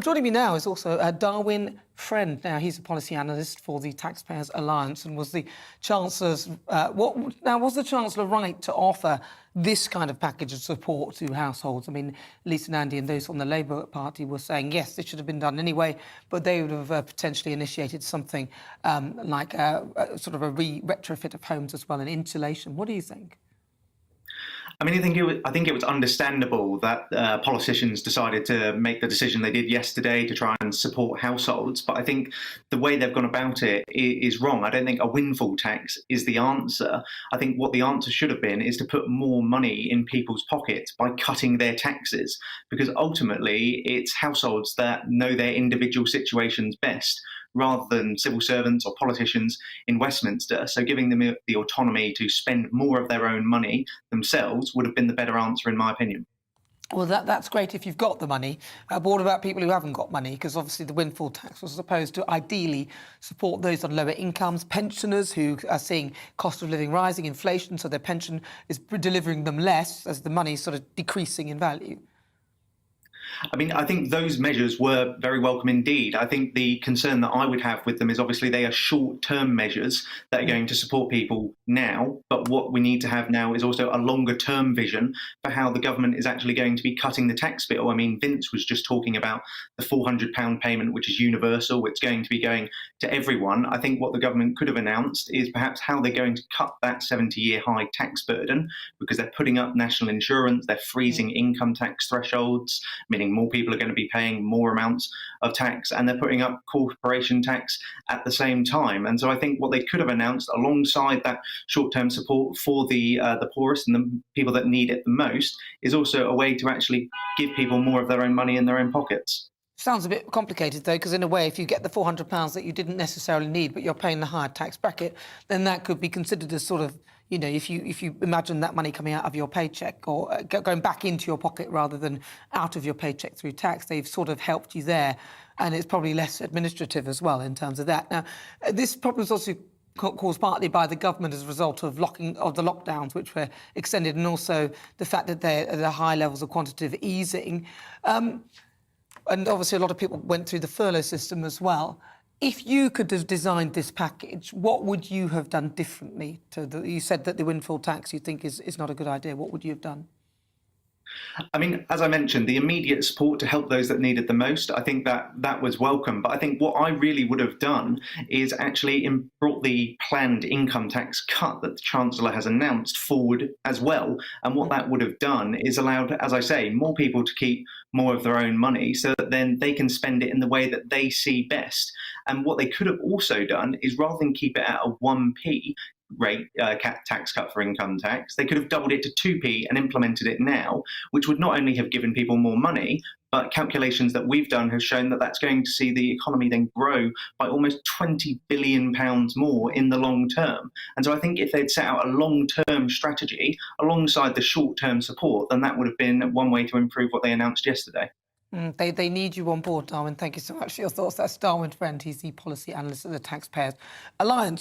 Joining me now is also Darwin Friend. Now, he's a policy analyst for the Taxpayers Alliance and was the Chancellor's... was the Chancellor right to offer this kind of package of support to households? I mean, Lisa Nandy and those on the Labour Party were saying, yes, this should have been done anyway, but they would have potentially initiated something like sort of a retrofit of homes as well, and insulation. What do you think? I mean, I think it was understandable that politicians decided to make the decision they did yesterday to try and support households. But I think the way they've gone about it is wrong. I don't think a windfall tax is the answer. I think what the answer should have been is to put more money in people's pockets by cutting their taxes, because ultimately it's households that know their individual situations best, rather than civil servants or politicians in Westminster. So giving them the autonomy to spend more of their own money themselves would have been the better answer, in my opinion. Well, that's great if you've got the money. But what about people who haven't got money? Because obviously the windfall tax was supposed to ideally support those on lower incomes, pensioners who are seeing cost of living rising, inflation, so their pension is delivering them less as the money is sort of decreasing in value. I mean, I think those measures were very welcome indeed. I think the concern that I would have with them is obviously they are short-term measures that are going to support people now, but what we need to have now is also a longer-term vision for how the government is actually going to be cutting the tax bill. I mean, Vince was just talking about the £400 payment, which is universal. It's going to be going to everyone. I think what the government could have announced is perhaps how they're going to cut that 70-year high tax burden, because they're putting up national insurance, they're freezing income tax thresholds, meaning more people are going to be paying more amounts of tax, and they're putting up corporation tax at the same time. And so I think what they could have announced alongside that short-term support for the poorest and the people that need it the most is also a way to actually give people more of their own money in their own pockets. Sounds a bit complicated, though, because in a way, if you get the £400 that you didn't necessarily need, but you're paying the higher tax bracket, then that could be considered as sort of, you know, if you imagine that money coming out of your paycheck or going back into your pocket rather than out of your paycheck through tax, they've sort of helped you there. And it's probably less administrative as well in terms of that. Now, this problem is also caused partly by the government as a result of the lockdowns, which were extended, and also the fact that there are high levels of quantitative easing. And obviously a lot of people went through the furlough system as well. If you could have designed this package, what would you have done differently? You said that the windfall tax you think is not a good idea. What would you have done? I mean, as I mentioned, the immediate support to help those that needed the most, I think that was welcome. But I think what I really would have done is actually brought the planned income tax cut that the Chancellor has announced forward as well. And what that would have done is allowed, as I say, more people to keep more of their own money so that then they can spend it in the way that they see best. And what they could have also done is, rather than keep it at a 1p rate tax cut for income tax, they could have doubled it to 2p and implemented it now, which would not only have given people more money, but calculations that we've done have shown that that's going to see the economy then grow by almost £20 billion more in the long term. And so I think if they'd set out a long-term strategy alongside the short-term support, then that would have been one way to improve what they announced yesterday. They need you on board, Darwin. Thank you so much for your thoughts. That's Darwin Friend. He's the policy analyst at the Taxpayers Alliance.